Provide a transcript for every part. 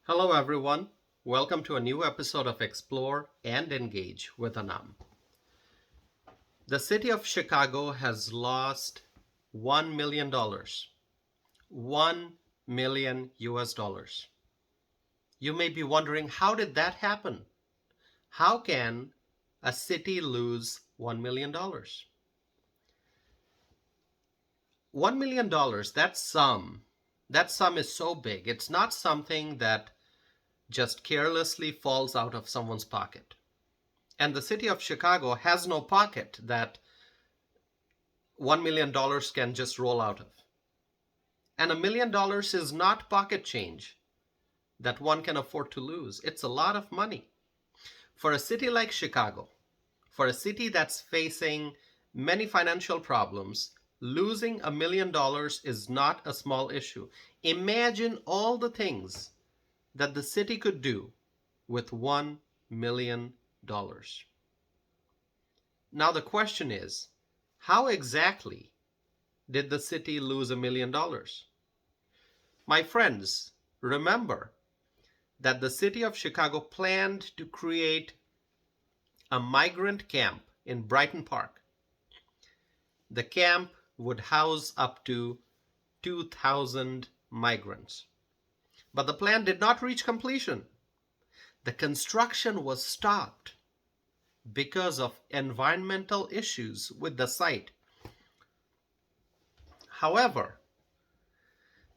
Hello, everyone. Welcome to a new episode of Explore and Engage with Anam. The city of Chicago has lost $1 million. 1 million US dollars. You may be wondering, how did that happen? How can a city lose $1 million? $1 million, that sum is so big. It's not something that just carelessly falls out of someone's pocket. And the city of Chicago has no pocket that $1 million can just roll out of. And $1 million is not pocket change that one can afford to lose. It's a lot of money. For a city like Chicago, for a city that's facing many financial problems, losing $1 million is not a small issue. Imagine all the things that the city could do with $1 million. Now the question is, how exactly did the city lose $1 million? My friends, remember that the city of Chicago planned to create a migrant camp in Brighton Park. The camp would house up to 2,000 migrants. But the plan did not reach completion. The construction was stopped because of environmental issues with the site. However,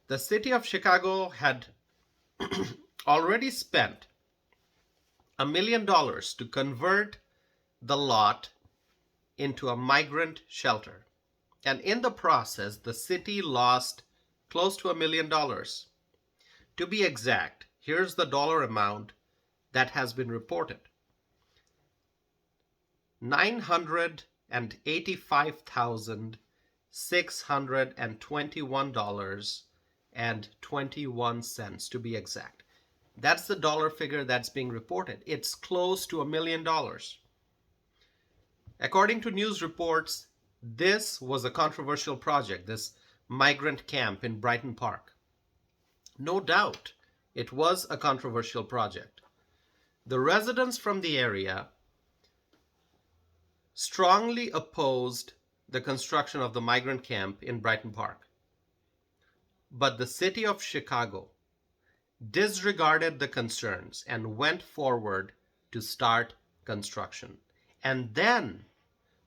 the city of Chicago had already spent $1 million to convert the lot into a migrant shelter. And in the process, the city lost close to $1 million. To be exact, here's the dollar amount that has been reported. $985,621.21 to be exact. That's the dollar figure that's being reported. It's close to $1 million. According to news reports, this was a controversial project, this migrant camp in Brighton Park. No doubt, it was a controversial project. The residents from the area strongly opposed the construction of the migrant camp in Brighton Park. But the city of Chicago disregarded the concerns and went forward to start construction. And then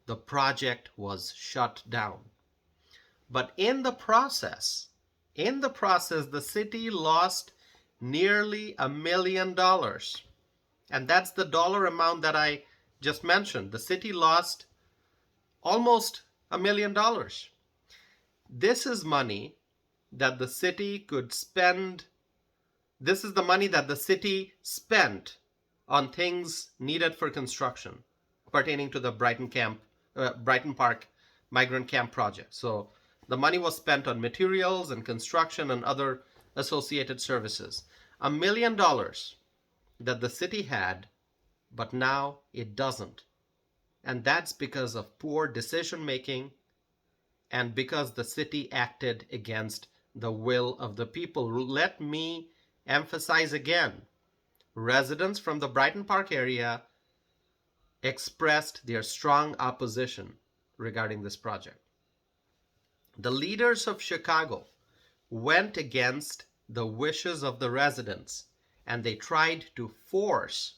the project was shut down. But in the process, the city lost nearly $1 million. And that's the dollar amount that I just mentioned. The city lost almost $1 million. This is money that the city could spend. This is the money that the city spent on things needed for construction pertaining to the Brighton Park migrant camp project. So the money was spent on materials and construction and other associated services. $1 million that the city had, but now it doesn't. And that's because of poor decision making and because the city acted against the will of the people. Let me emphasize again, residents from the Brighton Park area expressed their strong opposition regarding this project. The leaders of Chicago went against the wishes of the residents, and they tried to force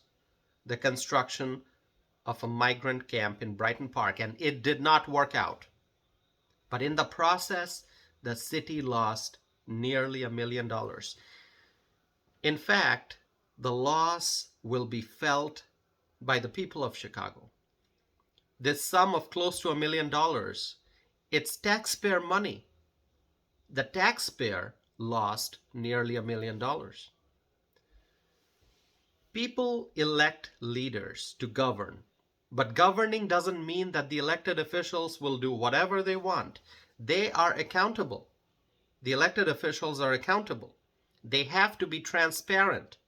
the construction of a migrant camp in Brighton Park, and it did not work out. But in the process, the city lost nearly $1 million. In fact, the loss will be felt by the people of Chicago. This sum of close to $1 million, it's taxpayer money. The taxpayer lost nearly $1 million. People elect leaders to govern, but governing doesn't mean that the elected officials will do whatever they want. They are accountable. The elected officials are accountable. They have to be transparent.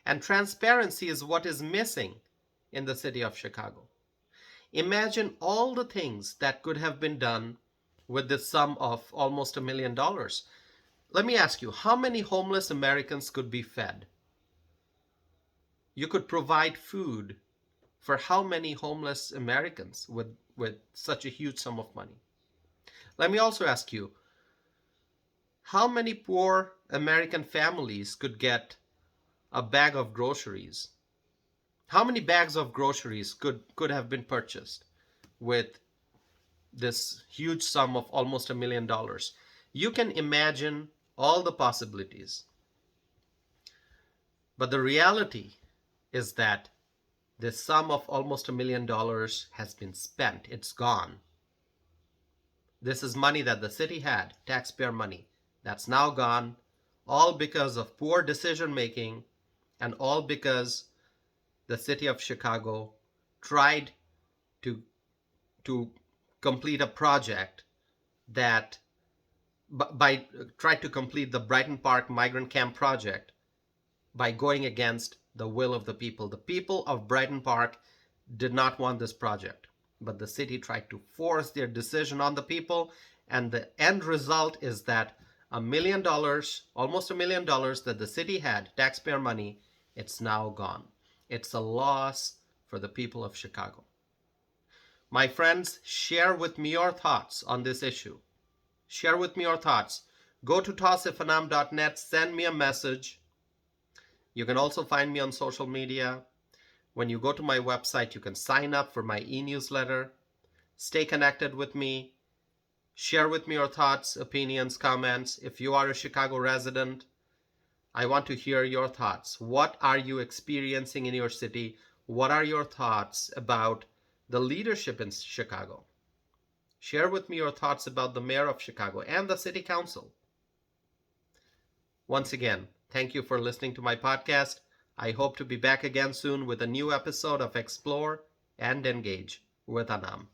And transparency is what is missing in the city of Chicago. Imagine all the things that could have been done with this sum of almost $1 million. Let me ask you, how many homeless Americans could be fed? You could provide food for how many homeless Americans with such a huge sum of money? Let me also ask you, how many poor American families could get a bag of groceries? How many bags of groceries could have been purchased with this huge sum of almost $1 million? You can imagine all the possibilities. But the reality is that this sum of almost $1 million has been spent. It's gone. This is money that the city had, taxpayer money, that's now gone, all because of poor decision making and all because the city of Chicago tried to to complete a project that by tried to complete the Brighton Park migrant camp project by going against the will of the people. The people of Brighton Park did not want this project, but the city tried to force their decision on the people, and the end result is that $1 million, almost $1 million that the city had, taxpayer money, it's now gone. It's a loss for the people of Chicago. My friends, share with me your thoughts on this issue. Share with me your thoughts. Go to tossifanam.net, send me a message. You can also find me on social media. When you go to my website, you can sign up for my e-newsletter. Stay connected with me. Share with me your thoughts, opinions, comments. If you are a Chicago resident, I want to hear your thoughts. What are you experiencing in your city? What are your thoughts about the leadership in Chicago? Share with me your thoughts about the mayor of Chicago and the city council. Once again, thank you for listening to my podcast. I hope to be back again soon with a new episode of Explore and Engage with Anam.